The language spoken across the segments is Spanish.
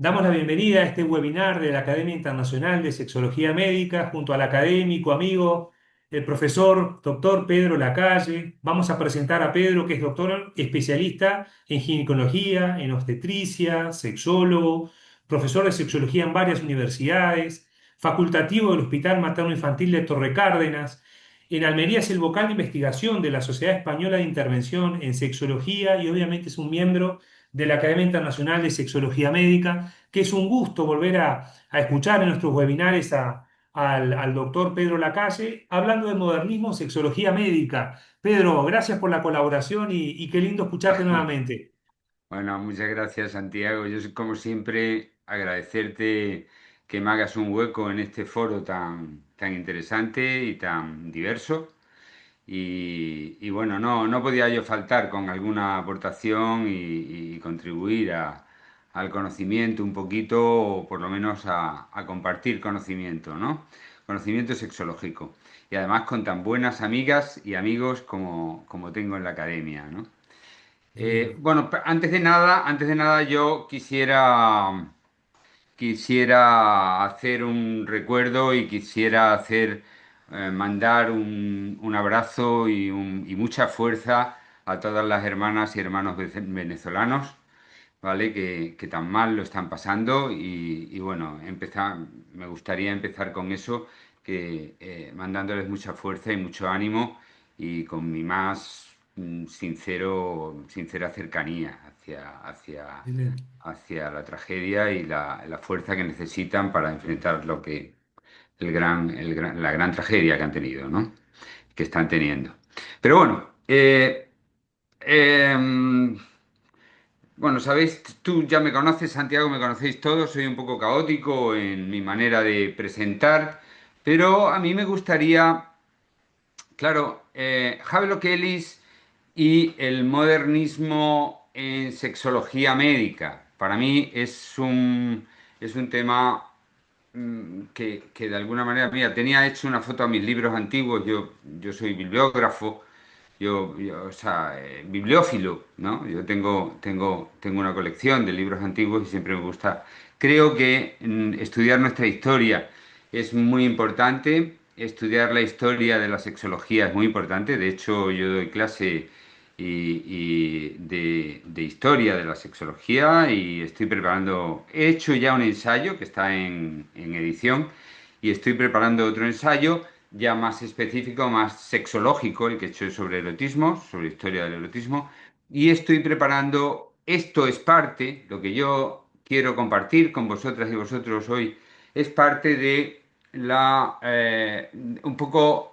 Damos la bienvenida a este webinar de la Academia Internacional de Sexología Médica junto al académico, amigo, el profesor doctor Pedro Lacalle. Vamos a presentar a Pedro, que es doctor especialista en ginecología, en obstetricia, sexólogo, profesor de sexología en varias universidades, facultativo del Hospital Materno Infantil de Torre Cárdenas. En Almería es el vocal de investigación de la Sociedad Española de Intervención en Sexología y obviamente es un miembro de la Academia Internacional de Sexología Médica, que es un gusto volver a escuchar en nuestros webinares al doctor Pedro Lacalle hablando de modernismo en sexología médica. Pedro, gracias por la colaboración y qué lindo escucharte nuevamente. Bueno, muchas gracias, Santiago. Como siempre, agradecerte que me hagas un hueco en este foro tan interesante y tan diverso. Y bueno, no podía yo faltar con alguna aportación y contribuir al conocimiento un poquito, o por lo menos a compartir conocimiento, ¿no? Conocimiento sexológico. Y además con tan buenas amigas y amigos como tengo en la academia, ¿no? Qué lindo. Bueno, antes de nada yo quisiera hacer un recuerdo y quisiera mandar un abrazo y mucha fuerza a todas las hermanas y hermanos venezolanos, ¿vale? Que tan mal lo están pasando y bueno, me gustaría empezar con eso, mandándoles mucha fuerza y mucho ánimo y con mi más sincera cercanía hacia la tragedia y la fuerza que necesitan para enfrentar la gran tragedia que han tenido, ¿no? Que están teniendo. Pero bueno, em, bueno, sabéis, tú ya me conoces, Santiago, me conocéis todos, soy un poco caótico en mi manera de presentar, pero a mí me gustaría, claro, Havelock Ellis y el modernismo en sexología médica. Para mí es un tema que de alguna manera, mira, tenía hecho una foto a mis libros antiguos, yo soy bibliógrafo, o sea, bibliófilo, ¿no? Tengo una colección de libros antiguos y siempre me gusta. Creo que estudiar nuestra historia es muy importante, estudiar la historia de la sexología es muy importante. De hecho, yo doy clase de historia de la sexología y he hecho ya un ensayo que está en edición y estoy preparando otro ensayo ya más específico, más sexológico, el que he hecho sobre erotismo, sobre historia del erotismo, y estoy preparando, esto es parte, lo que yo quiero compartir con vosotras y vosotros hoy, es parte de un poco,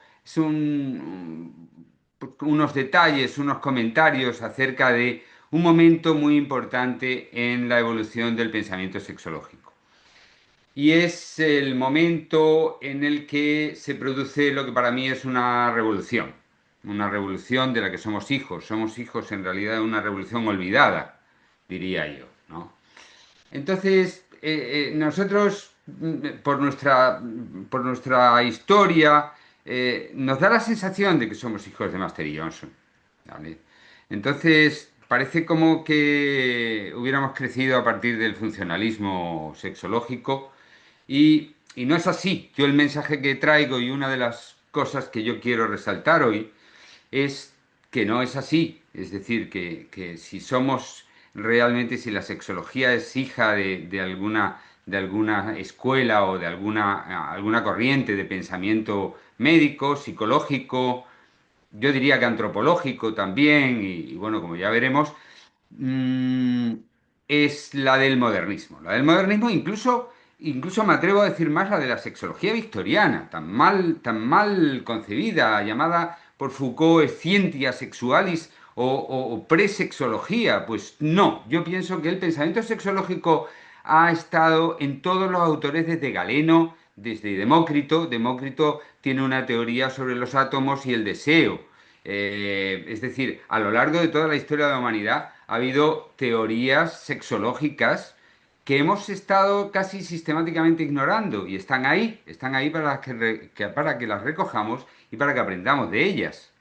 unos detalles, unos comentarios acerca de un momento muy importante en la evolución del pensamiento sexológico. Y es el momento en el que se produce lo que para mí es una revolución de la que somos hijos. Somos hijos en realidad de una revolución olvidada, diría yo, ¿no? Entonces, nosotros, por nuestra historia, nos da la sensación de que somos hijos de Master y Johnson, ¿vale? Entonces, parece como que hubiéramos crecido a partir del funcionalismo sexológico y no es así. Yo el mensaje que traigo y una de las cosas que yo quiero resaltar hoy es que no es así. Es decir, que si somos realmente, si la sexología es hija de alguna escuela o de alguna corriente de pensamiento médico, psicológico, yo diría que antropológico también, y bueno, como ya veremos, mm, es la del modernismo. La del modernismo incluso me atrevo a decir más la de la sexología victoriana, tan mal concebida, llamada por Foucault scientia sexualis o presexología. Pues no, yo pienso que el pensamiento sexológico ha estado en todos los autores desde Galeno, desde Demócrito. Demócrito tiene una teoría sobre los átomos y el deseo. Es decir, a lo largo de toda la historia de la humanidad ha habido teorías sexológicas que hemos estado casi sistemáticamente ignorando y están ahí para que las recojamos y para que aprendamos de ellas.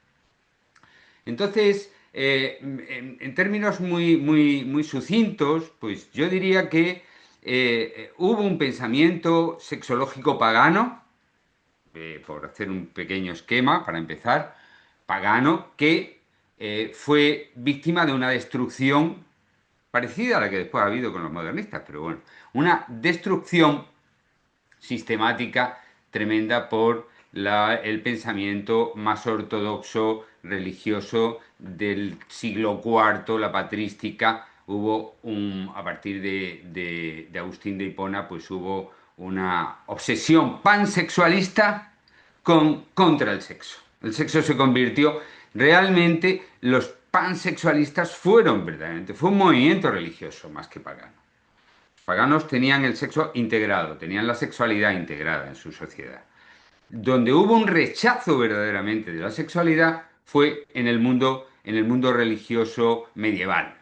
Entonces, en términos muy sucintos, pues yo diría que hubo un pensamiento sexológico pagano, por hacer un pequeño esquema para empezar, pagano, que fue víctima de una destrucción parecida a la que después ha habido con los modernistas, pero bueno, una destrucción sistemática tremenda por el pensamiento más ortodoxo religioso del siglo IV, la patrística. A partir de Agustín de Hipona, pues hubo una obsesión pansexualista contra el sexo. El sexo se convirtió, realmente los pansexualistas fueron verdaderamente, fue un movimiento religioso más que pagano. Los paganos tenían el sexo integrado, tenían la sexualidad integrada en su sociedad. Donde hubo un rechazo verdaderamente de la sexualidad fue en el mundo religioso medieval,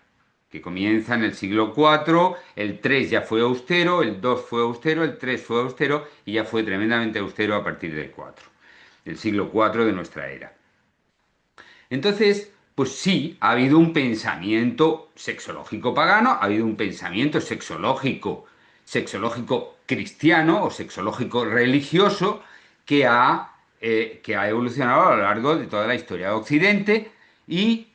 que comienza en el siglo IV, el 3 ya fue austero, el 2 fue austero, el 3 fue austero y ya fue tremendamente austero a partir del 4, del siglo IV de nuestra era. Entonces, pues sí, ha habido un pensamiento sexológico pagano, ha habido un pensamiento sexológico cristiano o sexológico religioso que ha evolucionado a lo largo de toda la historia de Occidente y,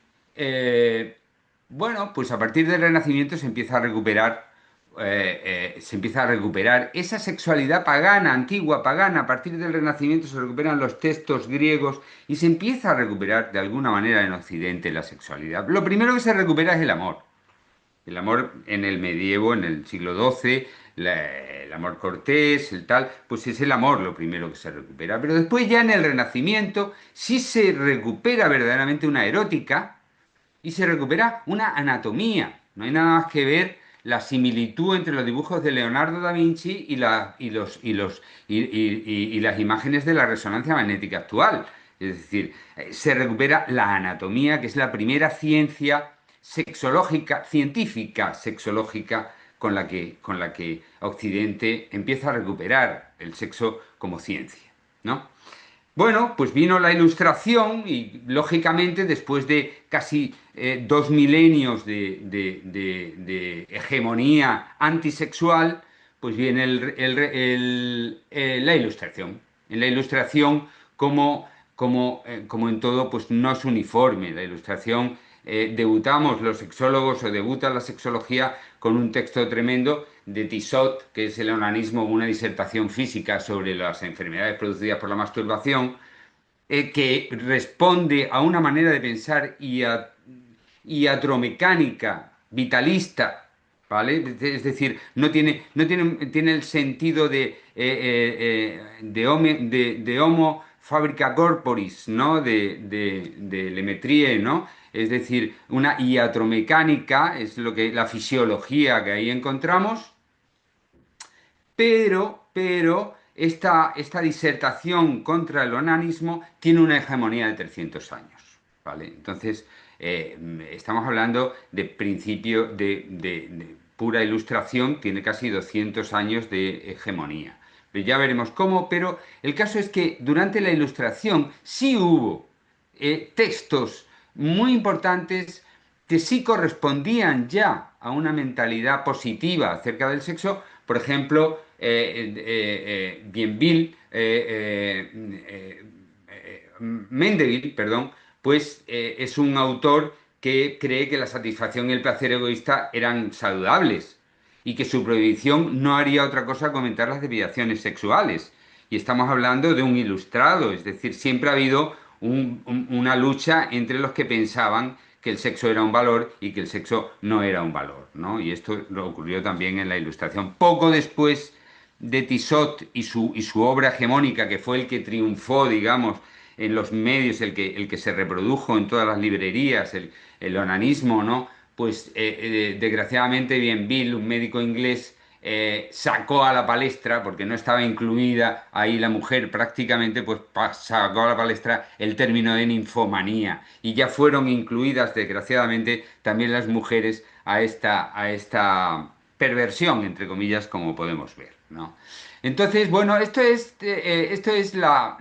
bueno, pues a partir del Renacimiento se empieza a recuperar esa sexualidad pagana, antigua, pagana. A partir del Renacimiento se recuperan los textos griegos y se empieza a recuperar de alguna manera en Occidente la sexualidad. Lo primero que se recupera es el amor. El amor en el medievo, en el siglo XII, el amor cortés, el tal, pues es el amor lo primero que se recupera. Pero después ya en el Renacimiento sí se recupera verdaderamente una erótica y se recupera una anatomía. No hay nada más que ver la similitud entre los dibujos de Leonardo da Vinci y las imágenes de la resonancia magnética actual. Es decir, se recupera la anatomía, que es la primera ciencia sexológica, científica sexológica, con la que Occidente empieza a recuperar el sexo como ciencia, ¿no? Bueno, pues vino la Ilustración y, lógicamente, después de casi 2 milenios de hegemonía antisexual, pues viene la Ilustración. En la Ilustración, como en todo, pues no es uniforme. La Ilustración, debutamos los sexólogos o debuta la sexología con un texto tremendo de Tissot, que es el onanismo, una disertación física sobre las enfermedades producidas por la masturbación, que responde a una manera de pensar iatromecánica, vitalista, ¿vale? Es decir, tiene el sentido de homo fabrica corporis, ¿no? De Lemetrie, ¿no? Es decir, una iatromecánica es la fisiología que ahí encontramos, pero esta disertación contra el onanismo tiene una hegemonía de 300 años, ¿vale? Entonces, estamos hablando de principio de pura ilustración, tiene casi 200 años de hegemonía. Ya veremos cómo, pero el caso es que durante la ilustración sí hubo textos muy importantes que sí correspondían ya a una mentalidad positiva acerca del sexo. Por ejemplo, Bienville, Mendeville, perdón, pues es un autor que cree que la satisfacción y el placer egoísta eran saludables y que su prohibición no haría otra cosa que aumentar las desviaciones sexuales. Y estamos hablando de un ilustrado, es decir, siempre ha habido una lucha entre los que pensaban que el sexo era un valor y que el sexo no era un valor, ¿no? Y esto lo ocurrió también en la Ilustración. Poco después de Tissot y su obra hegemónica, que fue el que triunfó, digamos, en los medios, el que se reprodujo en todas las librerías, el onanismo, ¿no? Pues desgraciadamente Bienville, un médico inglés, sacó a la palestra, porque no estaba incluida ahí la mujer prácticamente, pues sacó a la palestra el término de ninfomanía. Y ya fueron incluidas, desgraciadamente, también las mujeres a esta perversión, entre comillas, como podemos ver, ¿no? Entonces, bueno, esto es la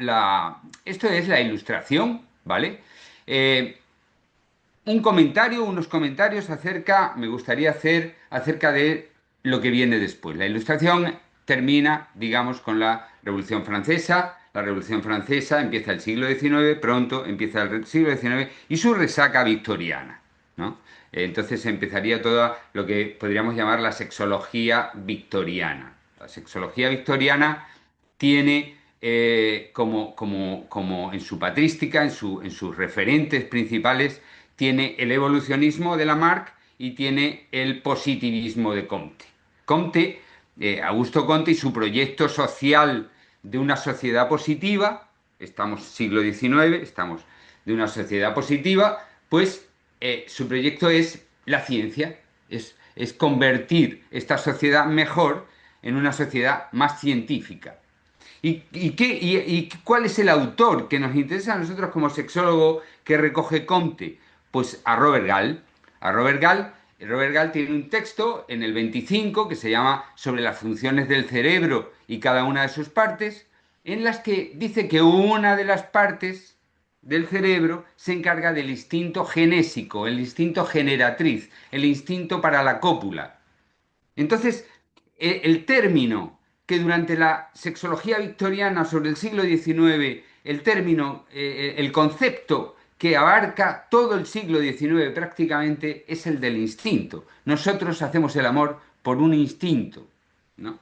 ilustración, ¿vale? Eh, unos comentarios me gustaría hacer acerca de lo que viene después. La Ilustración termina, digamos, con la Revolución Francesa. La Revolución Francesa empieza el siglo XIX, pronto empieza el siglo XIX y su resaca victoriana, ¿no? Entonces empezaría toda lo que podríamos llamar la sexología victoriana. La sexología victoriana tiene como en su patrística, en sus referentes principales, tiene el evolucionismo de Lamarck y tiene el positivismo de Comte. Comte, Augusto Comte y su proyecto social de una sociedad positiva, estamos siglo XIX, estamos de una sociedad positiva, pues su proyecto es la ciencia, es convertir esta sociedad mejor en una sociedad más científica. ¿Y cuál es el autor que nos interesa a nosotros como sexólogo que recoge Comte? Pues a Robert Gall. A Robert Gall, Robert Gall tiene un texto en el 25 que se llama Sobre las funciones del cerebro y cada una de sus partes, en las que dice que una de las partes del cerebro se encarga del instinto genésico, el instinto generatriz, el instinto para la cópula. Entonces, el término que durante la sexología victoriana sobre el siglo XIX, el término, el concepto que abarca todo el siglo XIX prácticamente es el del instinto. Nosotros hacemos el amor por un instinto, ¿no?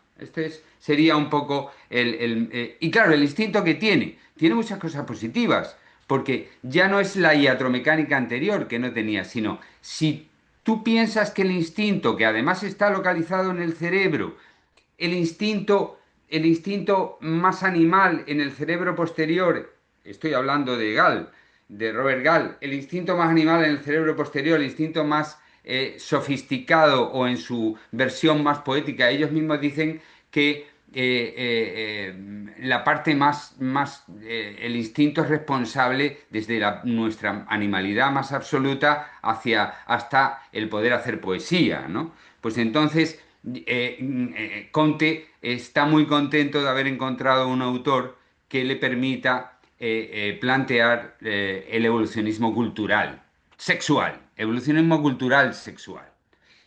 Sería un poco y claro, el instinto que tiene muchas cosas positivas, porque ya no es la iatromecánica anterior que no tenía, sino si tú piensas que el instinto, que además está localizado en el cerebro, el instinto, el instinto más animal en el cerebro posterior, estoy hablando de Gall, de Robert Gall, el instinto más animal en el cerebro posterior, el instinto más sofisticado o en su versión más poética, ellos mismos dicen que la parte el instinto es responsable desde nuestra animalidad más absoluta hasta el poder hacer poesía, ¿no? Pues entonces Comte está muy contento de haber encontrado un autor que le permita plantear el evolucionismo cultural, sexual, evolucionismo cultural sexual.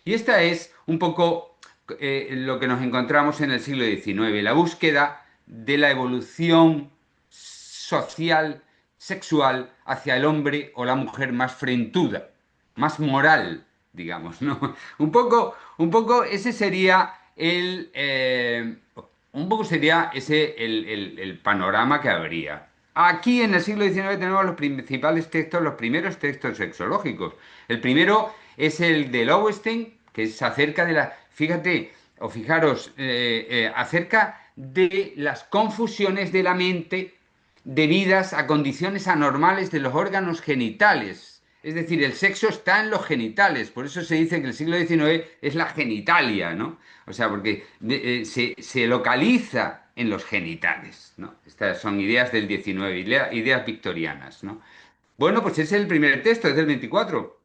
Y esta es un poco lo que nos encontramos en el siglo XIX, la búsqueda de la evolución social, sexual, hacia el hombre o la mujer más frentuda, más moral, digamos, ¿no? Un poco ese sería un poco sería ese el panorama que habría. Aquí en el siglo XIX tenemos los principales textos, los primeros textos sexológicos. El primero es el de Lowenstein, que es acerca de la, fíjate, o fijaros, acerca de las confusiones de la mente debidas a condiciones anormales de los órganos genitales. Es decir, el sexo está en los genitales, por eso se dice que el siglo XIX es la genitalia, ¿no? O sea, porque se localiza en los genitales, ¿no? Estas son ideas del XIX, ideas victorianas, ¿no? Bueno, pues ese es el primer texto, es del 24.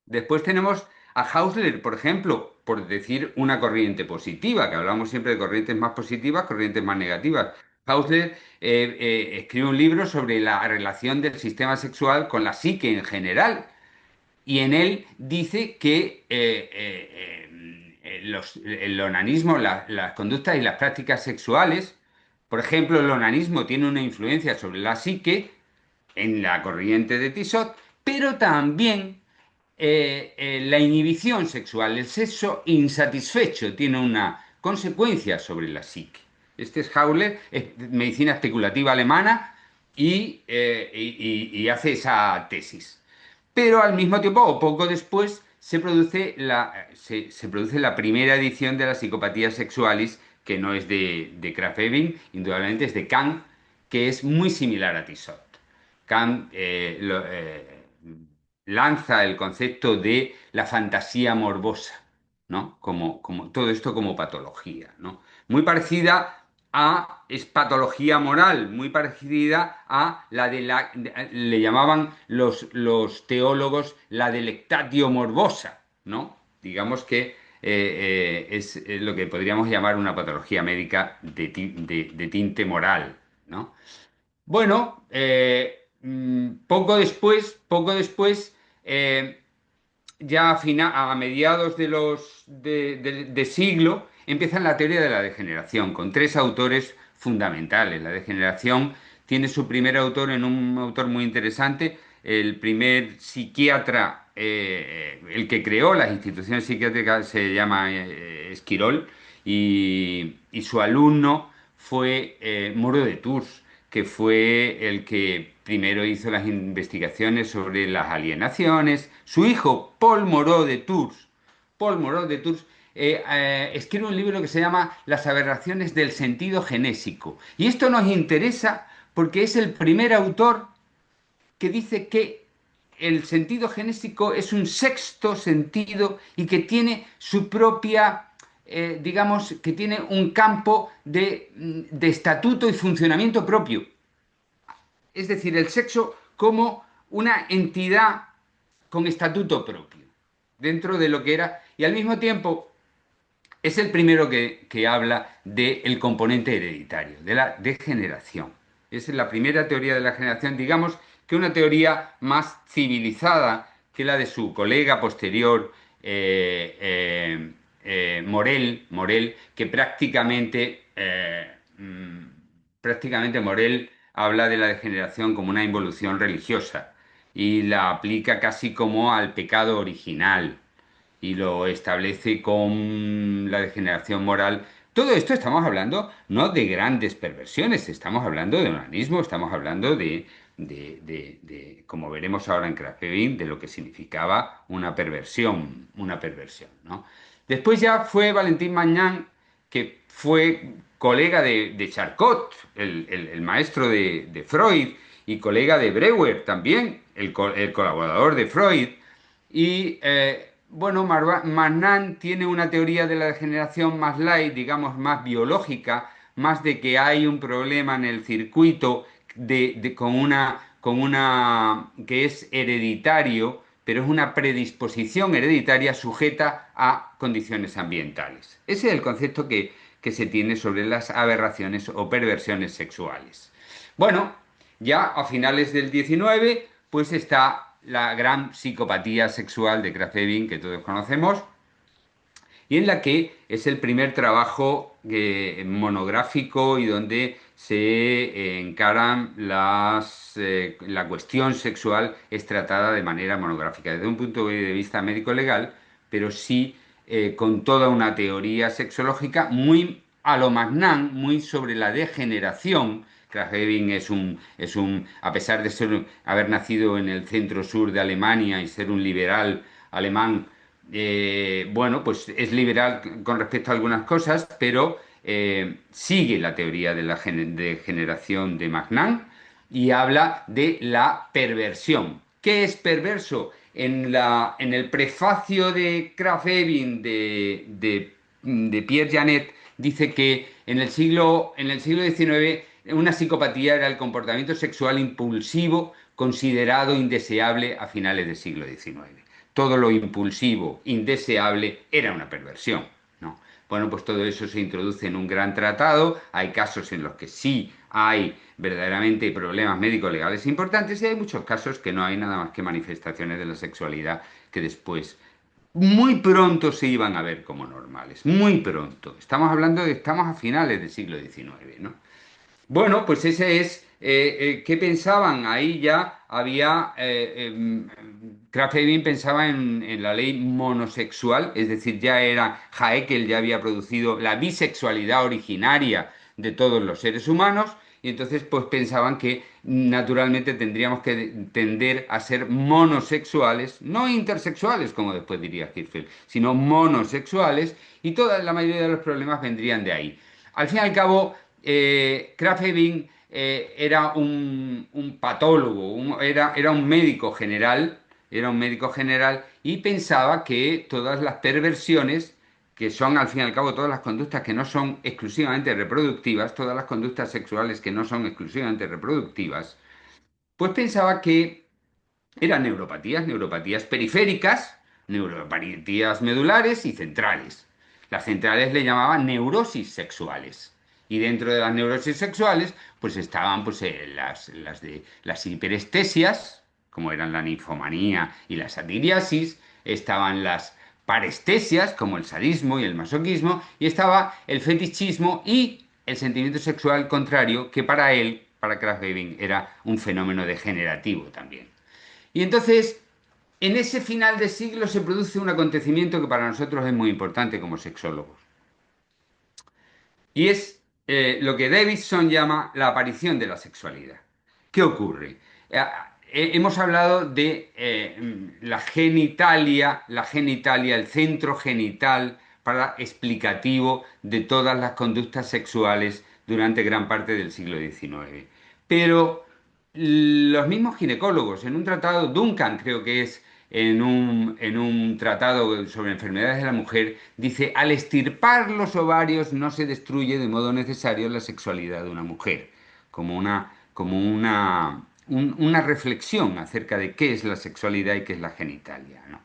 Después tenemos a Hausler, por ejemplo, por decir una corriente positiva, que hablamos siempre de corrientes más positivas, corrientes más negativas. Hausler escribe un libro sobre la relación del sistema sexual con la psique en general y en él dice que el onanismo, las conductas y las prácticas sexuales, por ejemplo, el onanismo tiene una influencia sobre la psique en la corriente de Tissot, pero también la inhibición sexual, el sexo insatisfecho, tiene una consecuencia sobre la psique. Este es Hauler, es medicina especulativa alemana y hace esa tesis. Pero al mismo tiempo, o poco después, se produce la primera edición de la psicopatía sexualis, que no es de Krafft-Ebing, indudablemente es de Kant, que es muy similar a Tissot. Kant lanza el concepto de la fantasía morbosa, ¿no? Como todo esto como patología, ¿no? Muy parecida es patología moral, muy parecida a la le llamaban los teólogos la delectatio morbosa, ¿no? Digamos que es lo que podríamos llamar una patología médica de tinte moral, ¿no? Bueno, poco después, ya a mediados de siglo, empieza la teoría de la degeneración, con tres autores fundamentales. La degeneración tiene su primer autor en un autor muy interesante, el primer psiquiatra, el que creó las instituciones psiquiátricas se llama Esquirol, y su alumno fue Moreau de Tours, que fue el que primero hizo las investigaciones sobre las alienaciones. Su hijo, Paul Moreau de Tours, escribe un libro que se llama Las aberraciones del sentido genésico. Y esto nos interesa porque es el primer autor que dice que el sentido genésico es un sexto sentido y que tiene su propia, digamos, que tiene un campo de estatuto y funcionamiento propio. Es decir, el sexo como una entidad con estatuto propio, dentro de lo que era, y al mismo tiempo es el primero que habla del componente hereditario, de la degeneración. Esa es la primera teoría de la generación, digamos que una teoría más civilizada que la de su colega posterior, Morel, que prácticamente Morel habla de la degeneración como una involución religiosa y la aplica casi como al pecado original y lo establece con la degeneración moral. Todo esto estamos hablando no de grandes perversiones, estamos hablando de onanismo, estamos hablando como veremos ahora en Kraepelin, de lo que significaba una perversión, ¿no? Después ya fue Valentín Magnán, que fue colega de Charcot, el maestro de Freud, y colega de Breuer también, el colaborador de Freud, y bueno, Manan tiene una teoría de la degeneración más light, digamos, más biológica, más de que hay un problema en el circuito con una que es hereditario, pero es una predisposición hereditaria sujeta a condiciones ambientales. Ese es el concepto que se tiene sobre las aberraciones o perversiones sexuales. Bueno, ya a finales del 19, pues está la gran psicopatía sexual de Krafft-Ebing que todos conocemos y en la que es el primer trabajo monográfico y donde se encaran la cuestión sexual es tratada de manera monográfica desde un punto de vista médico-legal, pero sí con toda una teoría sexológica muy a lo Magnan, muy sobre la degeneración. Krafft-Ebing a pesar de haber nacido en el centro sur de Alemania y ser un liberal alemán, bueno, pues es liberal con respecto a algunas cosas, pero sigue la teoría de la degeneración de Magnan y habla de la perversión. ¿Qué es perverso? En el prefacio de Krafft-Ebing de Pierre Janet dice que en el siglo XIX una psicopatía era el comportamiento sexual impulsivo considerado indeseable a finales del siglo XIX. Todo lo impulsivo, indeseable, era una perversión, ¿no? Bueno, pues todo eso se introduce en un gran tratado. Hay casos en los que sí hay verdaderamente problemas médico-legales importantes y hay muchos casos que no hay nada más que manifestaciones de la sexualidad que después muy pronto se iban a ver como normales, muy pronto. Estamos a finales del siglo XIX, ¿no? Bueno, pues ese es, ¿qué pensaban? Ahí ya había, Krafft-Ebing pensaba en la ley monosexual, es decir, Haeckel ya había producido la bisexualidad originaria de todos los seres humanos, y entonces pues pensaban que naturalmente tendríamos que tender a ser monosexuales, no intersexuales, como después diría Hirschfeld, sino monosexuales, y la mayoría de los problemas vendrían de ahí. Al fin y al cabo, Krafft-Ebing era un patólogo, era un médico general y pensaba que todas las perversiones, que son al fin y al cabo todas las conductas que no son exclusivamente reproductivas, todas las conductas sexuales que no son exclusivamente reproductivas, pues pensaba que eran neuropatías periféricas, neuropatías medulares y centrales. Las centrales le llamaban neurosis sexuales. Y dentro de las neurosis sexuales, pues estaban pues, las hiperestesias, como eran la ninfomanía y la satiriasis, estaban las parestesias, como el sadismo y el masoquismo, y estaba el fetichismo y el sentimiento sexual contrario, que para él, para Krafft-Ebing, era un fenómeno degenerativo también. Y entonces, en ese final de siglo se produce un acontecimiento que para nosotros es muy importante como sexólogos. Y es lo que Davidson llama la aparición de la sexualidad. ¿Qué ocurre? Hemos hablado de la genitalia, el centro genital para explicativo de todas las conductas sexuales durante gran parte del siglo XIX. Pero los mismos ginecólogos, en un tratado, Duncan creo que es, en un tratado sobre enfermedades de la mujer, dice, al extirpar los ovarios no se destruye de modo necesario la sexualidad de una mujer, como una reflexión acerca de qué es la sexualidad y qué es la genitalia, ¿no?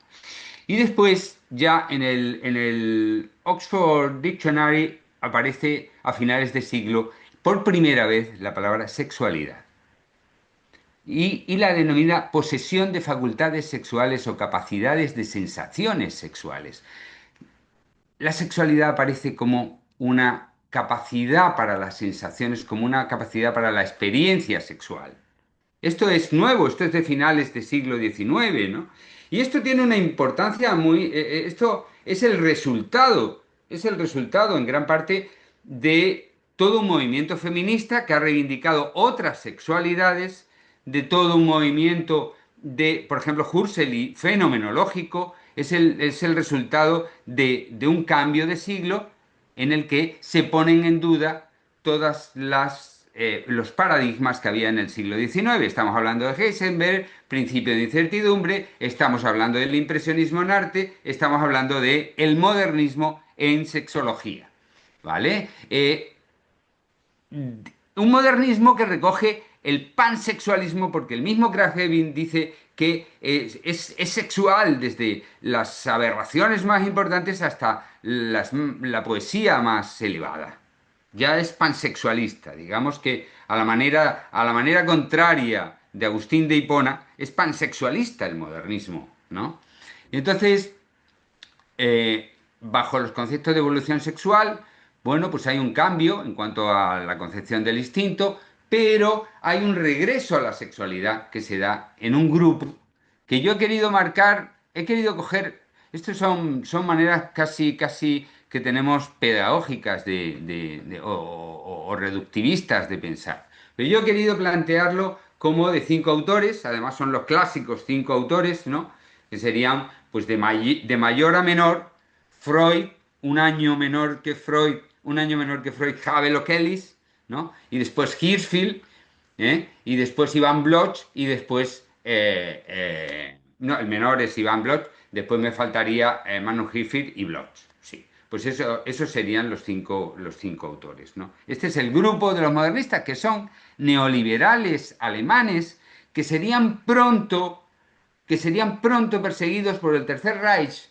Y después, ya en el Oxford Dictionary, aparece a finales de siglo por primera vez la palabra sexualidad y la denomina posesión de facultades sexuales o capacidades de sensaciones sexuales. La sexualidad aparece como una capacidad para las sensaciones, como una capacidad para la experiencia sexual. Esto es nuevo, esto es de finales del siglo XIX, ¿no? Y esto tiene una importancia esto es el resultado en gran parte de todo un movimiento feminista que ha reivindicado otras sexualidades, de todo un movimiento de, por ejemplo, Husserl fenomenológico, es el resultado de un cambio de siglo en el que se ponen en duda todas los paradigmas que había en el siglo XIX. Estamos hablando de Heisenberg, principio de incertidumbre, estamos hablando del impresionismo en arte, estamos hablando del modernismo en sexología, ¿vale? Un modernismo que recoge el pansexualismo, porque el mismo Krafft-Ebing dice que es sexual desde las aberraciones más importantes hasta la poesía más elevada. Ya es pansexualista, digamos que a la manera contraria de Agustín de Hipona, es pansexualista el modernismo, ¿no? Y entonces, bajo los conceptos de evolución sexual, bueno, pues hay un cambio en cuanto a la concepción del instinto, pero hay un regreso a la sexualidad que se da en un grupo que yo he querido marcar, he querido coger, estas son maneras casi, casi que tenemos pedagógicas o reductivistas de pensar. Pero yo he querido plantearlo como de 5 autores, además son los clásicos 5 autores, ¿no? Que serían pues de mayor a menor, Freud, un año menor que Freud, Havelock Ellis, ¿no? Y después Hirschfeld, y después Iván Bloch, y después, no, el menor es Iván Bloch, después me faltaría Manu Hirschfeld y Bloch, sí. Pues esos serían los cinco autores, ¿no? Este es el grupo de los modernistas, que son neoliberales alemanes, que serían pronto perseguidos por el Tercer Reich,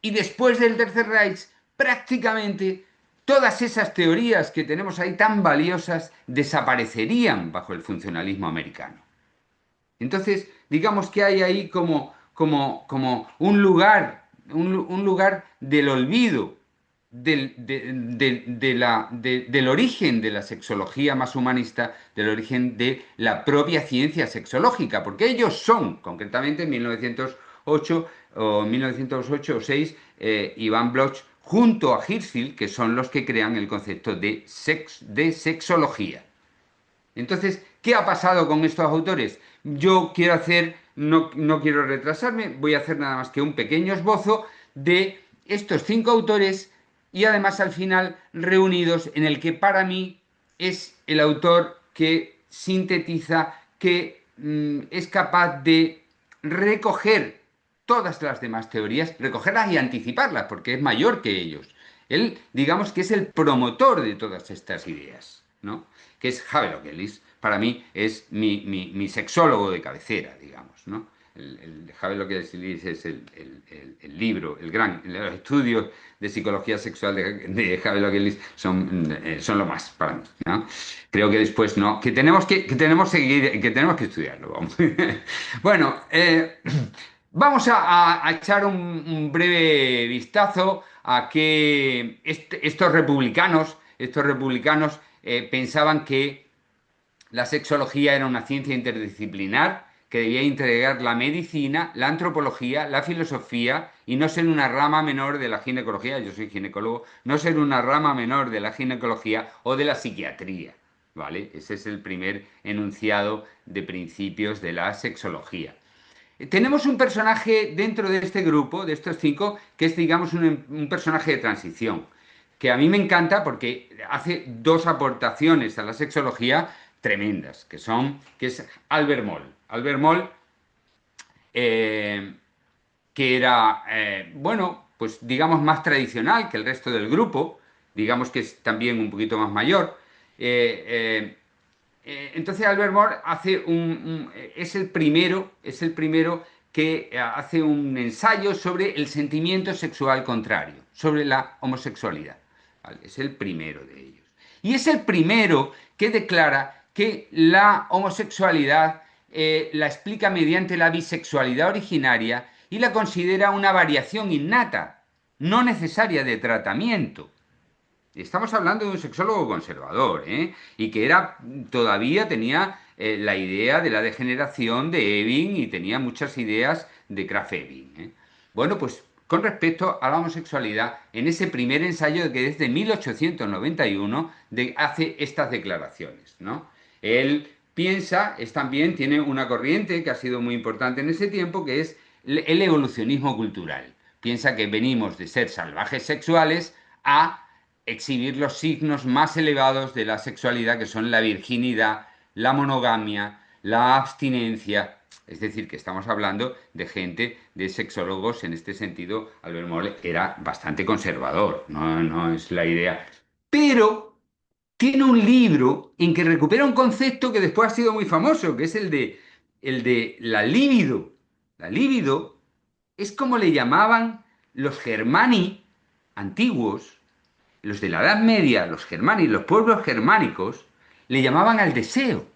y después del Tercer Reich, prácticamente todas esas teorías que tenemos ahí tan valiosas desaparecerían bajo el funcionalismo americano. Entonces, digamos que hay ahí como un lugar del olvido, del origen de la sexología más humanista, del origen de la propia ciencia sexológica, porque ellos son, concretamente en 1908 o 1908 o 6, Iván Bloch junto a Hirschfeld, que son los que crean el concepto de sexología. Entonces, ¿qué ha pasado con estos autores? Yo quiero hacer, no quiero retrasarme, voy a hacer nada más que un pequeño esbozo de estos 5 autores, y además al final reunidos en el que para mí es el autor que sintetiza, que es capaz de recoger todas las demás teorías, recogerlas y anticiparlas, porque es mayor que ellos. Él, digamos que es el promotor de todas estas ideas, ¿no? Que es Havelock Ellis. Para mí es mi sexólogo de cabecera, digamos, ¿no? El Havelock Ellis es el libro, los estudios de psicología sexual de Havelock Ellis son lo más para mí, ¿no? Creo que después no, que tenemos que estudiarlo, vamos. Bueno, Vamos a echar un breve vistazo a que estos republicanos pensaban que la sexología era una ciencia interdisciplinar que debía integrar la medicina, la antropología, la filosofía y no ser una rama menor de la ginecología, yo soy ginecólogo, no ser una rama menor de la ginecología o de la psiquiatría, ¿vale? Ese es el primer enunciado de principios de la sexología. Tenemos un personaje dentro de este grupo, de estos cinco, que es, digamos, un personaje de transición, que a mí me encanta porque hace dos aportaciones a la sexología tremendas, que es Albert Moll. Albert Moll, eh, que era, bueno, pues digamos más tradicional que el resto del grupo, digamos que es también un poquito más mayor. Eh, eh, entonces Albert Moore es el primero que hace un ensayo sobre el sentimiento sexual contrario, sobre la homosexualidad. ¿Vale? Es el primero de ellos. Y es el primero que declara que la homosexualidad la explica mediante la bisexualidad originaria y la considera una variación innata, no necesaria de tratamiento. Estamos hablando de un sexólogo conservador, ¿eh? Y que todavía tenía la idea de la degeneración de Evin y tenía muchas ideas de Krafft-Ebing, ¿eh? Bueno, pues con respecto a la homosexualidad, en ese primer ensayo que desde 1891 hace estas declaraciones, ¿no? Él piensa, tiene una corriente que ha sido muy importante en ese tiempo, que es el evolucionismo cultural. Piensa que venimos de ser salvajes sexuales a exhibir los signos más elevados de la sexualidad, que son la virginidad, la monogamia, la abstinencia. Es decir, que estamos hablando de gente, de sexólogos, en este sentido, Albert Moll era bastante conservador, no es la idea. Pero tiene un libro en que recupera un concepto que después ha sido muy famoso, que es el de la libido. La libido es como le llamaban los germani antiguos, los de la Edad Media, los germánicos, los pueblos germánicos, le llamaban al deseo.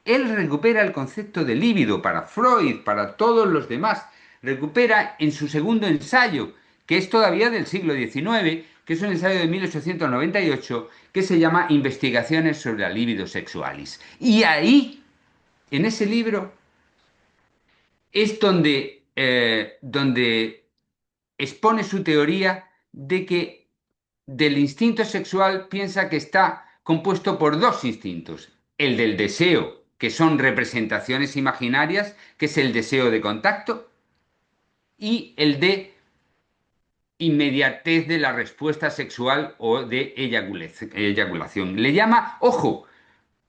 Él recupera el concepto de líbido para Freud, para todos los demás. Recupera en su segundo ensayo, que es todavía del siglo XIX, que es un ensayo de 1898, que se llama Investigaciones sobre la libido sexualis. Y ahí, en ese libro, es donde expone su teoría de que del instinto sexual piensa que está compuesto por dos instintos. El del deseo, que son representaciones imaginarias, que es el deseo de contacto, y el de inmediatez de la respuesta sexual o de eyaculación. Le llama, ojo,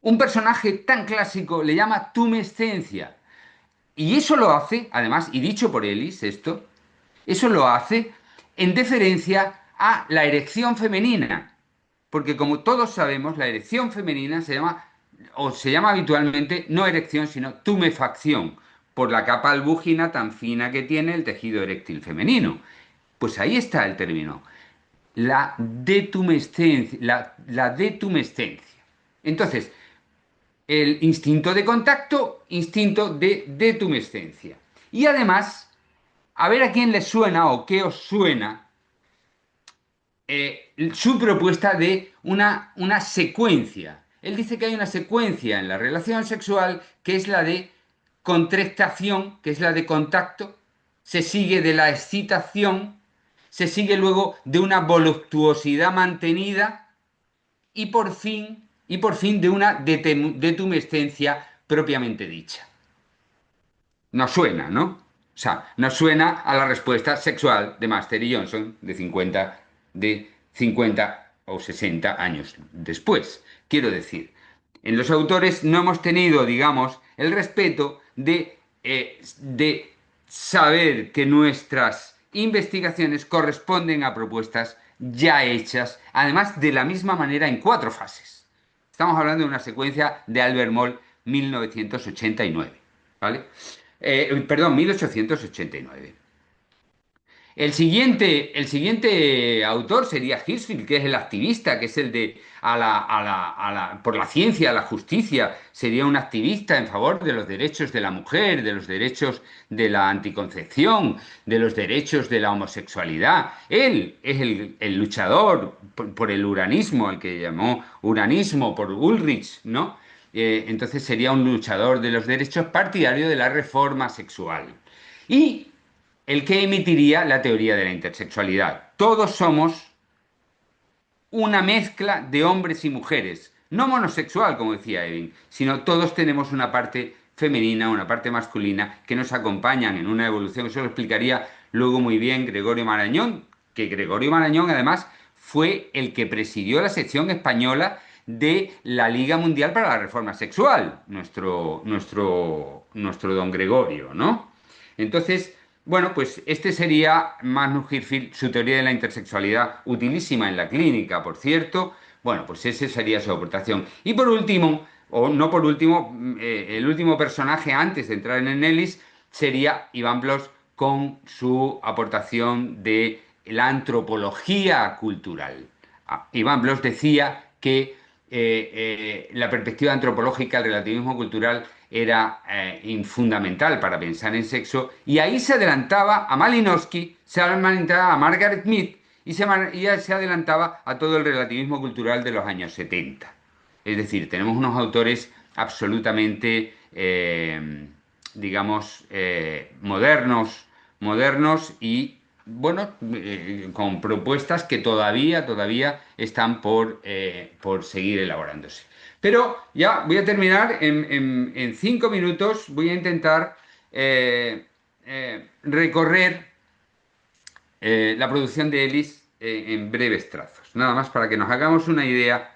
un personaje tan clásico, le llama tumescencia. Y eso lo hace, además, y dicho por Ellis, eso lo hace en deferencia a la erección femenina. Porque como todos sabemos, la erección femenina se llama habitualmente no erección, sino tumefacción, por la capa albúgina tan fina que tiene el tejido eréctil femenino. Pues ahí está el término, la detumescencia. Entonces, el instinto de contacto, instinto de detumescencia. Y además, a ver a quién le suena o qué os suena su propuesta de una secuencia. Él dice que hay una secuencia en la relación sexual que es la de contractación, que es la de contacto, se sigue de la excitación, se sigue luego de una voluptuosidad mantenida y por fin de una detumescencia propiamente dicha. Nos suena, ¿no? O sea, nos suena a la respuesta sexual de Master y Johnson de 50 o 60 años después. Quiero decir, en los autores no hemos tenido, digamos, el respeto de saber que nuestras investigaciones corresponden a propuestas ya hechas, además de la misma manera en cuatro fases. Estamos hablando de una secuencia de Albert Moll 1989, ¿vale? Perdón, 1889. el siguiente autor sería Hirschfeld, que es el activista, que es el de por la ciencia, la justicia. Sería un activista en favor de los derechos de la mujer, de los derechos de la anticoncepción, de los derechos de la homosexualidad. Él es el luchador por el uranismo, el que llamó uranismo por Ulrich, ¿no? Entonces sería un luchador de los derechos partidario de la reforma sexual. Y el que emitiría la teoría de la intersexualidad. Todos somos una mezcla de hombres y mujeres, no monosexual, como decía Evin, sino todos tenemos una parte femenina, una parte masculina que nos acompañan en una evolución. Eso lo explicaría luego muy bien Gregorio Marañón, que Gregorio Marañón además fue el que presidió la sección española de la Liga Mundial para la Reforma Sexual, nuestro don Gregorio, ¿no? Entonces, bueno, pues este sería Magnus Hirschfeld, su teoría de la intersexualidad, utilísima en la clínica, por cierto. Bueno, pues ese sería su aportación. Y por último, o no por último, el último personaje antes de entrar en el Nellis sería Iván Bloss con su aportación de la antropología cultural. Iván Bloss decía que la perspectiva antropológica, el relativismo cultural, era fundamental para pensar en sexo, y ahí se adelantaba a Malinowski, se adelantaba a Margaret Mead y se adelantaba a todo el relativismo cultural de los años 70. Es decir, tenemos unos autores absolutamente, digamos, modernos y, bueno, con propuestas que todavía están por seguir elaborándose. Pero ya voy a terminar en 5 minutos. Voy a intentar recorrer la producción de Ellis en breves trazos. Nada más para que nos hagamos una idea,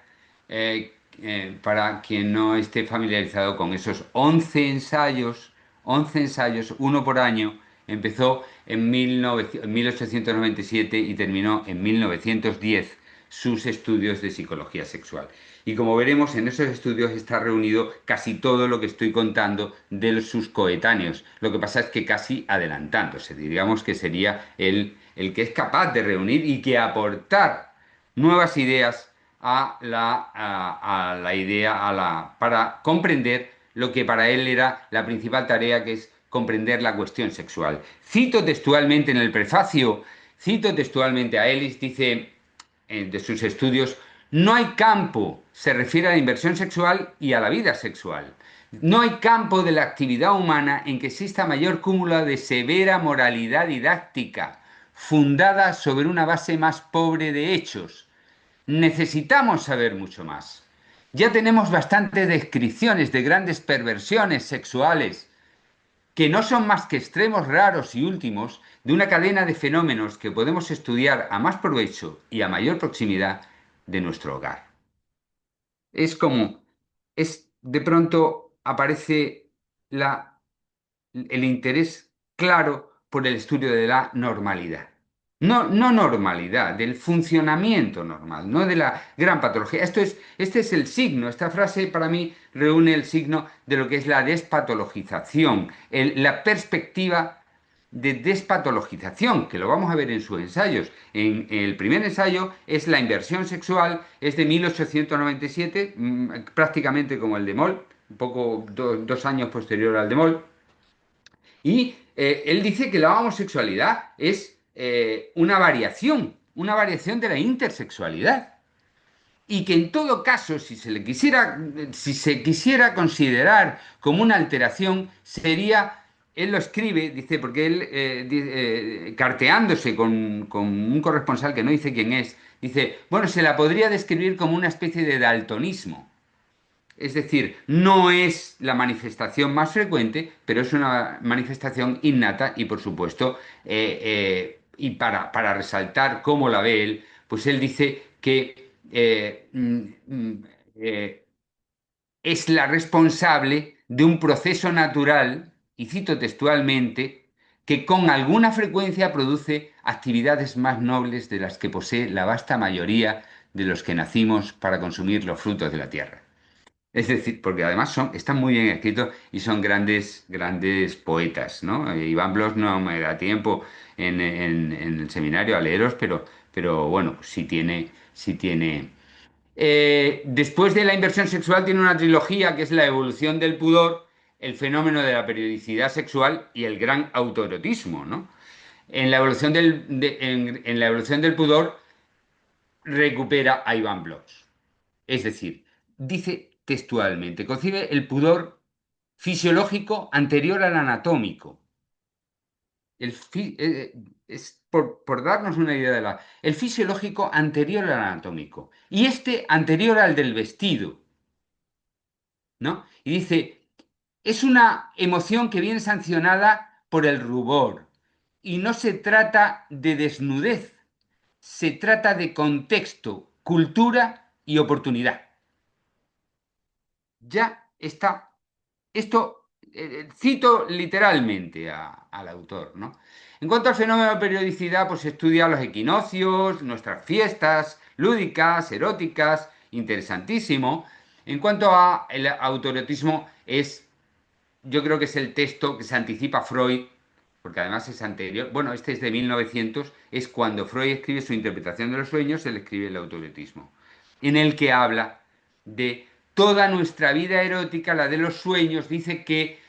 para quien no esté familiarizado con esos 11 ensayos, uno por año. Empezó en 1897 y terminó en 1910 sus estudios de psicología sexual. Y como veremos, en esos estudios está reunido casi todo lo que estoy contando de sus coetáneos. Lo que pasa es que casi adelantándose, diríamos que sería el que es capaz de reunir y que aportar nuevas ideas a la idea, para comprender lo que para él era la principal tarea, que es comprender la cuestión sexual. Cito textualmente en el prefacio, cito textualmente a Ellis, dice de sus estudios: no hay campo, se refiere a la inversión sexual y a la vida sexual. No hay campo de la actividad humana en que exista mayor cúmulo de severa moralidad didáctica, fundada sobre una base más pobre de hechos. Necesitamos saber mucho más. Ya tenemos bastantes descripciones de grandes perversiones sexuales, que no son más que extremos raros y últimos de una cadena de fenómenos que podemos estudiar a más provecho y a mayor proximidad de nuestro hogar. Es como, de pronto aparece el interés claro por el estudio de la normalidad. No, no normalidad, del funcionamiento normal, no de la gran patología. Este es el signo, esta frase para mí reúne el signo de lo que es la despatologización, la perspectiva de despatologización, que lo vamos a ver en sus ensayos. En el primer ensayo es la inversión sexual, es de 1897, prácticamente como el de Moll, un poco 2 años posterior al de Moll. Y él dice que la homosexualidad es una variación de la intersexualidad. Y que en todo caso, si se quisiera considerar como una alteración, sería, él lo escribe, dice, porque él, carteándose con un corresponsal que no dice quién es, dice, bueno, se la podría describir como una especie de daltonismo. Es decir, no es la manifestación más frecuente, pero es una manifestación innata y, por supuesto, y para resaltar cómo la ve él, pues él dice que eh, es la responsable de un proceso natural, y cito textualmente, que con alguna frecuencia produce actividades más nobles de las que posee la vasta mayoría de los que nacimos para consumir los frutos de la tierra. Es decir, porque además están muy bien escritos y son grandes, grandes poetas, ¿no? Iván Bloss no me da tiempo en el seminario a leeros, pero bueno, pues sí tiene, sí tiene. Después de la inversión sexual tiene una trilogía que es la evolución del pudor, el fenómeno de la periodicidad sexual y el gran autoerotismo, ¿no? En la evolución del pudor recupera a Iván Bloch. Es decir, dice textualmente, concibe el pudor fisiológico anterior al anatómico. Es por darnos una idea de la... El fisiológico anterior al anatómico. Y este anterior al del vestido, ¿no? Y dice, es una emoción que viene sancionada por el rubor. Y no se trata de desnudez, se trata de contexto, cultura y oportunidad. Ya está. Esto cito literalmente al autor, ¿no? En cuanto al fenómeno de periodicidad, pues estudia los equinoccios, nuestras fiestas lúdicas, eróticas, interesantísimo. En cuanto a el autoerotismo, yo creo que es el texto que se anticipa a Freud, porque además es anterior. Bueno, este es de 1900, es cuando Freud escribe su interpretación de los sueños, él escribe el autoerotismo, en el que habla de toda nuestra vida erótica, la de los sueños, dice que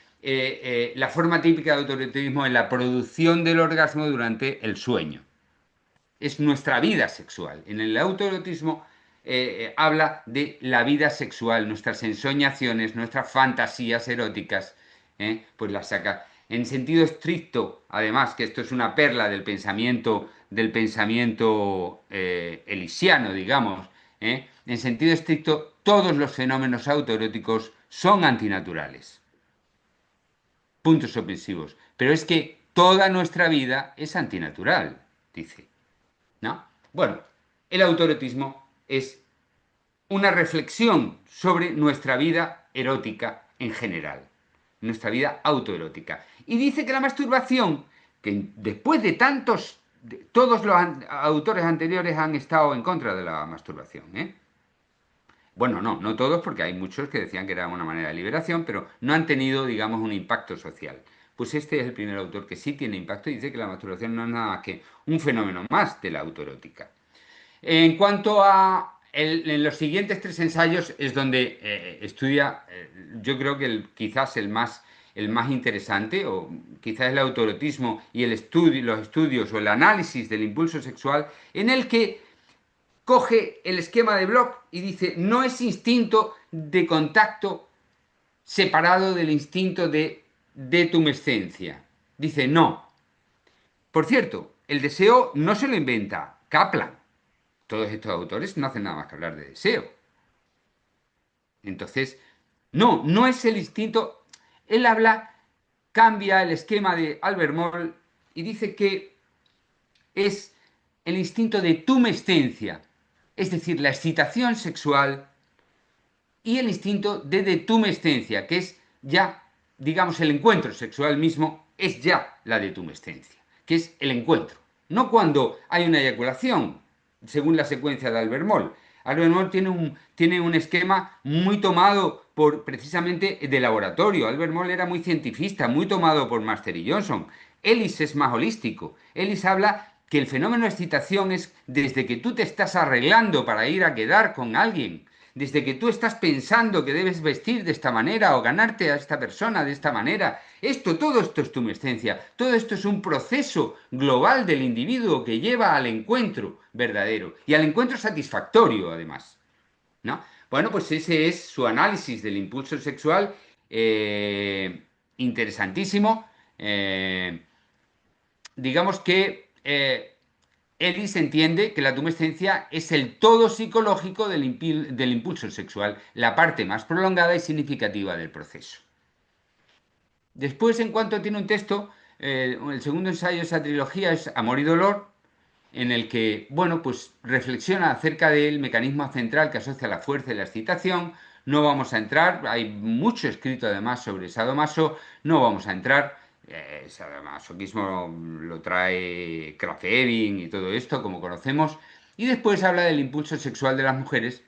la forma típica de autoerotismo es la producción del orgasmo durante el sueño. Es nuestra vida sexual. En el autoerotismo habla de la vida sexual, nuestras ensoñaciones, nuestras fantasías eróticas, pues las saca. En sentido estricto, además, que esto es una perla del pensamiento elisiano, digamos, en sentido estricto, todos los fenómenos autoeróticos son antinaturales. Puntos suspensivos. Pero es que toda nuestra vida es antinatural, dice. ¿No? Bueno, el autoerotismo es una reflexión sobre nuestra vida erótica en general, nuestra vida autoerótica. Y dice que la masturbación, que después de todos los autores anteriores han estado en contra de la masturbación, ¿eh? Bueno, no todos, porque hay muchos que decían que era una manera de liberación, pero no han tenido, digamos, un impacto social. Pues este es el primer autor que sí tiene impacto y dice que la masturbación no es nada más que un fenómeno más de la autoerótica. En cuanto a en los siguientes tres ensayos es donde estudia, yo creo que quizás el más interesante, o quizás el autoerotismo y los estudios o el análisis del impulso sexual, en el que coge el esquema de Bloch y dice, no es instinto de contacto separado del instinto de tumescencia. Dice, no. Por cierto, el deseo no se lo inventa Kaplan. Todos estos autores no hacen nada más que hablar de deseo. Entonces, no es el instinto. Él cambia el esquema de Albert Moll y dice que es el instinto de tumescencia, es decir, la excitación sexual y el instinto de detumescencia, que es ya, digamos, el encuentro sexual mismo, es ya la detumescencia, que es el encuentro. No cuando hay una eyaculación, según la secuencia de Albert Moll. Albert Moll tiene un esquema muy tomado precisamente de laboratorio. Albert Moll era muy cientifista, muy tomado por Master y Johnson. Ellis es más holístico. Ellis habla que el fenómeno de excitación es desde que tú te estás arreglando para ir a quedar con alguien, desde que tú estás pensando que debes vestir de esta manera o ganarte a esta persona de esta manera. Todo esto es tumescencia. Todo esto es un proceso global del individuo que lleva al encuentro verdadero y al encuentro satisfactorio, además, ¿no? Bueno, pues ese es su análisis del impulso sexual, interesantísimo. Digamos que Ellis entiende que la tumescencia es el todo psicológico del impulso sexual, la parte más prolongada y significativa del proceso. Después, en cuanto tiene un texto, el segundo ensayo de esa trilogía es Amor y Dolor, en el que, bueno, pues reflexiona acerca del mecanismo central que asocia la fuerza y la excitación. No vamos a entrar, hay mucho escrito además sobre sadomaso, no vamos a entrar. Sadomasoquismo lo trae Krafft-Ebing y todo esto, como conocemos. Y después habla del impulso sexual de las mujeres,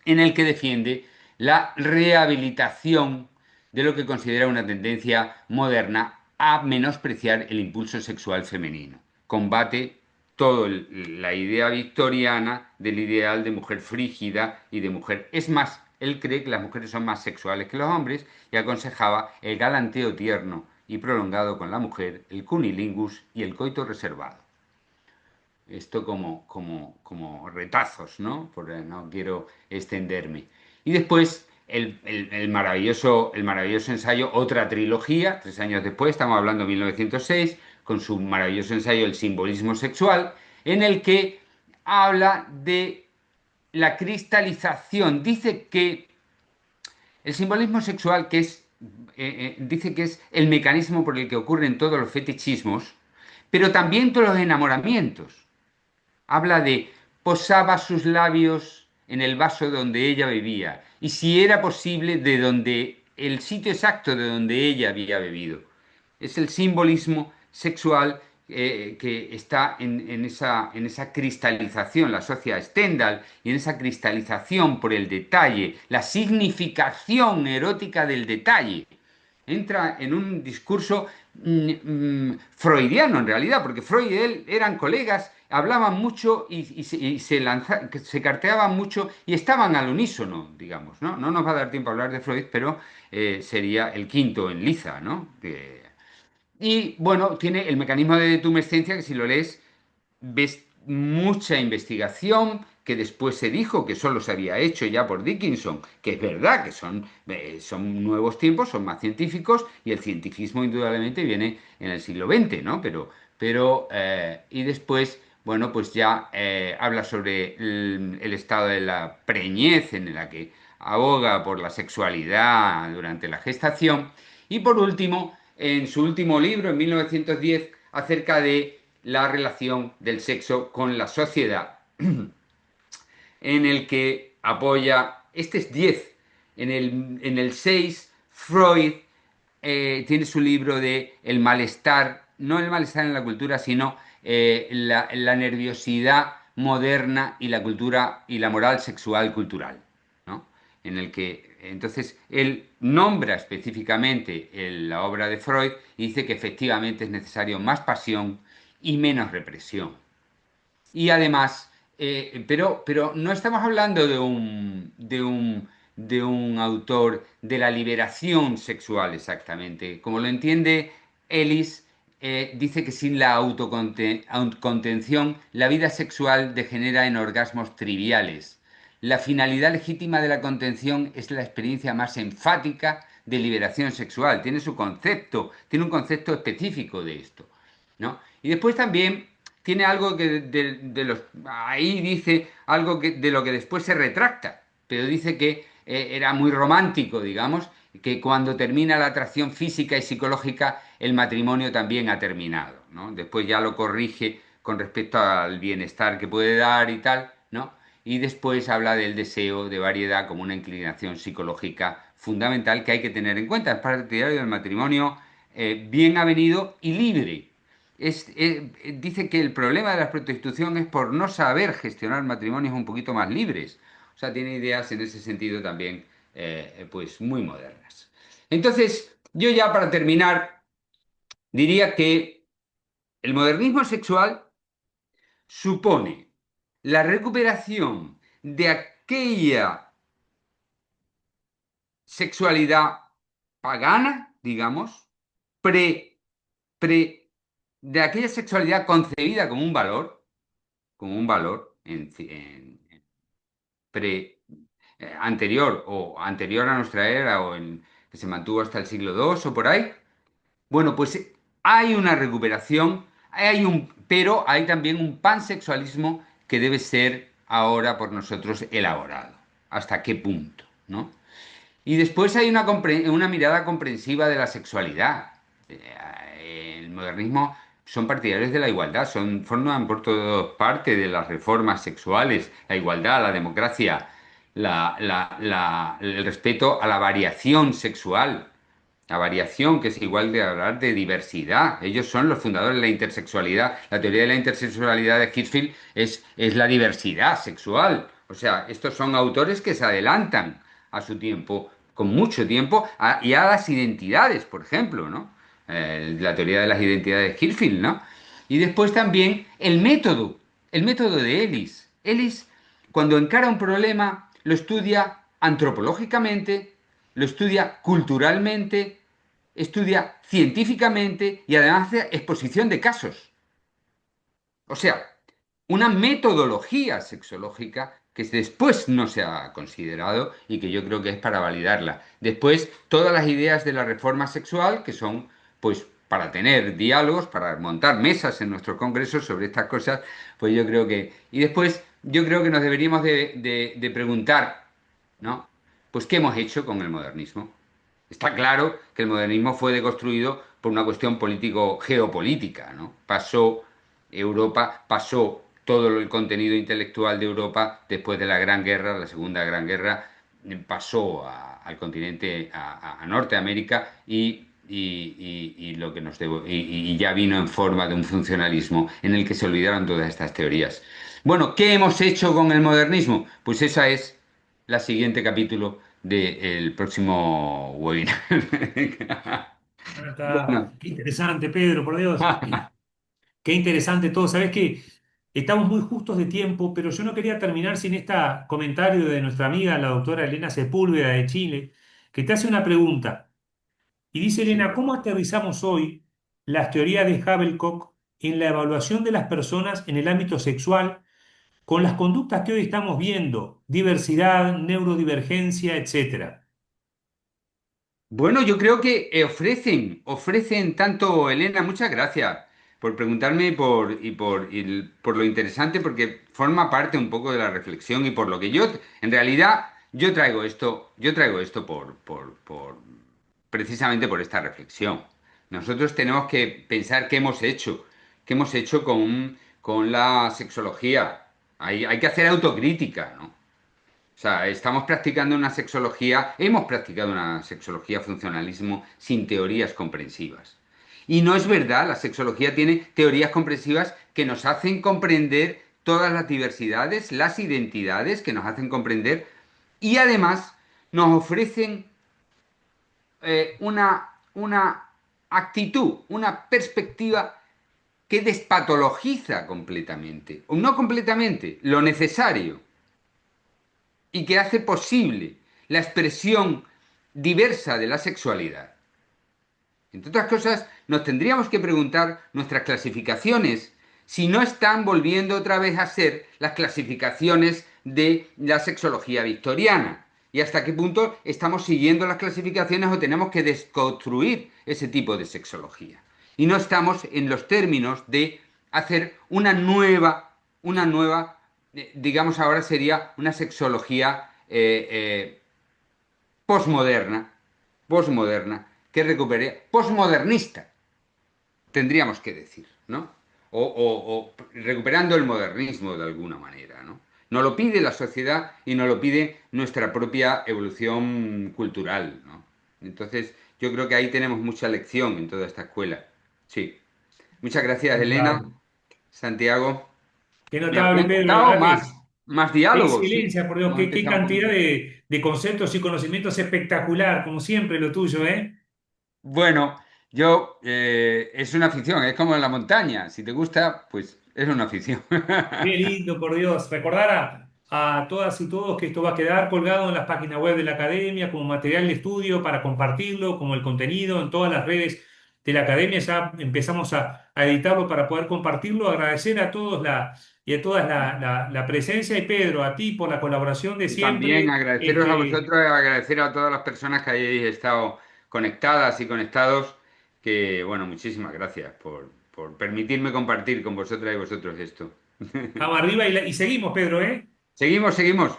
en el que defiende la rehabilitación de lo que considera una tendencia moderna a menospreciar el impulso sexual femenino. Combate toda la idea victoriana del ideal de mujer frígida y de mujer. Es más, él cree que las mujeres son más sexuales que los hombres y aconsejaba el galanteo tierno y prolongado con la mujer, el cunilingus y el coito reservado. Esto como retazos, ¿no? Porque no quiero extenderme. Y después el maravilloso ensayo, otra trilogía, 3 años después, estamos hablando de 1906, con su maravilloso ensayo El simbolismo sexual, en el que habla de la cristalización. Dice que el simbolismo sexual, dice que es el mecanismo por el que ocurren todos los fetichismos, pero también todos los enamoramientos. Habla de posaba sus labios en el vaso donde ella bebía y si era posible de donde el sitio exacto de donde ella había bebido. Es el simbolismo sexual que está en esa cristalización, la asocia a Stendhal, y en esa cristalización por el detalle, la significación erótica del detalle entra en un discurso freudiano en realidad, porque Freud y él eran colegas, hablaban mucho y se carteaban mucho y estaban al unísono, digamos, ¿no? No nos va a dar tiempo a hablar de Freud, pero sería el quinto en liza, ¿no? Y bueno, tiene el mecanismo de tumescencia que si lo lees ves mucha investigación que después se dijo que solo se había hecho ya por Dickinson, que es verdad que son nuevos tiempos, son más científicos y el cientificismo indudablemente viene en el siglo XX, ¿no? Y después, bueno, pues ya habla sobre el estado de la preñez en la que aboga por la sexualidad durante la gestación y por último, en su último libro, en 1910, acerca de la relación del sexo con la sociedad, en el que apoya, este es 10, en el 6, Freud tiene su libro de el malestar, no el malestar en la cultura, sino la nerviosidad moderna y la cultura y la moral sexual cultural, ¿no? En el que entonces él nombra específicamente la obra de Freud y dice que efectivamente es necesario más pasión y menos represión. Y además, pero no estamos hablando de un autor de la liberación sexual exactamente. Como lo entiende Ellis, dice que sin la autocontención, la vida sexual degenera en orgasmos triviales. La finalidad legítima de la contención es la experiencia más enfática de liberación sexual. Tiene un concepto específico de esto, ¿no? Y después también tiene algo que ahí dice algo de lo que después se retracta, pero dice que era muy romántico, digamos, que cuando termina la atracción física y psicológica, el matrimonio también ha terminado, ¿no? Después ya lo corrige con respecto al bienestar que puede dar y tal, ¿no? Y después habla del deseo de variedad como una inclinación psicológica fundamental que hay que tener en cuenta. Es partidario del matrimonio bien avenido y libre. Dice que el problema de la prostitución es por no saber gestionar matrimonios un poquito más libres. O sea, tiene ideas en ese sentido también, pues muy modernas. Entonces, yo ya para terminar, diría que el modernismo sexual supone la recuperación de aquella sexualidad pagana, digamos, pre, pre, de aquella sexualidad concebida como un valor anterior o anterior a nuestra era que se mantuvo hasta el siglo II o por ahí. Bueno, pues hay una recuperación, pero hay también un pansexualismo que debe ser ahora por nosotros elaborado. ¿Hasta qué punto? ¿No? Y después hay una mirada comprensiva de la sexualidad. El modernismo son partidarios de la igualdad, forman por todas partes de las reformas sexuales, la igualdad, la democracia, el respeto a la variación sexual. La variación, que es igual de hablar de diversidad. Ellos son los fundadores de la intersexualidad. La teoría de la intersexualidad de Hirschfeld es la diversidad sexual. O sea, estos son autores que se adelantan a su tiempo, con mucho tiempo, y a las identidades, por ejemplo, ¿no? La teoría de las identidades Hirschfeld, ¿no? Y después también el método de Ellis. Ellis, cuando encara un problema, lo estudia antropológicamente, lo estudia culturalmente, estudia científicamente y además hace exposición de casos. O sea, una metodología sexológica que después no se ha considerado y que yo creo que es para validarla. Después, todas las ideas de la reforma sexual, que son, pues, para tener diálogos, para montar mesas en nuestros congresos sobre estas cosas, pues yo creo que... Y después, yo creo que nos deberíamos de preguntar, ¿no? Pues, ¿qué hemos hecho con el modernismo? Está claro que el modernismo fue deconstruido por una cuestión político-geopolítica, ¿no? Pasó todo el contenido intelectual de Europa después de la Gran Guerra, la Segunda Gran Guerra, pasó al continente, a Norteamérica y lo que y ya vino en forma de un funcionalismo en el que se olvidaron todas estas teorías. Bueno, ¿qué hemos hecho con el modernismo? Pues esa es la siguiente capítulo del próximo webinar. Bueno, está, Bueno, qué interesante, Pedro, por Dios. Qué interesante todo. Sabes que estamos muy justos de tiempo, pero yo no quería terminar sin este comentario de nuestra amiga, la doctora Elena Sepúlveda de Chile, que te hace una pregunta. Y dice sí. Elena, ¿cómo aterrizamos hoy las teorías de Havelcock en la evaluación de las personas en el ámbito sexual con las conductas que hoy estamos viendo? Diversidad, neurodivergencia, etcétera. Bueno, yo creo que ofrecen tanto, Elena, muchas gracias por preguntarme por lo interesante, porque forma parte un poco de la reflexión y por lo que yo, en realidad, yo traigo esto precisamente por esta reflexión. Nosotros tenemos que pensar qué hemos hecho con la sexología. Hay que hacer autocrítica, ¿no? O sea, hemos practicado una sexología funcionalismo sin teorías comprensivas. Y no es verdad, la sexología tiene teorías comprensivas que nos hacen comprender todas las diversidades, las identidades, que nos hacen comprender y además nos ofrecen una actitud, una perspectiva que despatologiza completamente, o no completamente, lo necesario y que hace posible la expresión diversa de la sexualidad. Entre otras cosas, nos tendríamos que preguntar nuestras clasificaciones si no están volviendo otra vez a ser las clasificaciones de la sexología victoriana y hasta qué punto estamos siguiendo las clasificaciones o tenemos que desconstruir ese tipo de sexología. Y no estamos en los términos de hacer digamos ahora sería una sexología posmoderna, posmoderna, que recupere, posmodernista, tendríamos que decir, ¿no? O recuperando el modernismo de alguna manera, ¿no? Nos lo pide la sociedad y nos lo pide nuestra propia evolución cultural, ¿no? Entonces, yo creo que ahí tenemos mucha lección en toda esta escuela. Sí. Muchas gracias, Qué Elena, notable, Santiago. qué Me habría notable, Pedro. La encantado verdad que más qué diálogos, ¿sí? excelencia, por Dios, Hemos qué empezado un cantidad poquito. de conceptos y conocimientos espectacular, como siempre lo tuyo, ¿eh? Bueno, es una afición, es como en la montaña. Si te gusta, pues es una afición. Qué lindo, por Dios. Recordar a todas y todos que esto va a quedar colgado en las páginas web de la academia como material de estudio para compartirlo, como el contenido en todas las redes de la academia. Ya empezamos a editarlo para poder compartirlo. Agradecer a todos y a todas la presencia y Pedro, a ti por la colaboración de Y también siempre. agradeceros a vosotros y agradecer a todas las personas que hayáis estado conectadas y conectados, que bueno, muchísimas gracias por permitirme compartir con vosotras y vosotros esto. Vamos arriba y seguimos, Pedro, ¿eh? Seguimos,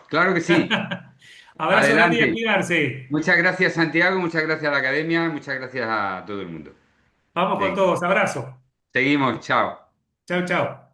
claro que sí. Abrazo grande y a Adelante. cuidarse. Muchas gracias, Santiago, muchas gracias a la academia, muchas gracias a todo el mundo. Vamos con Venga, todos. Abrazo. seguimos, chao. Chau, chau.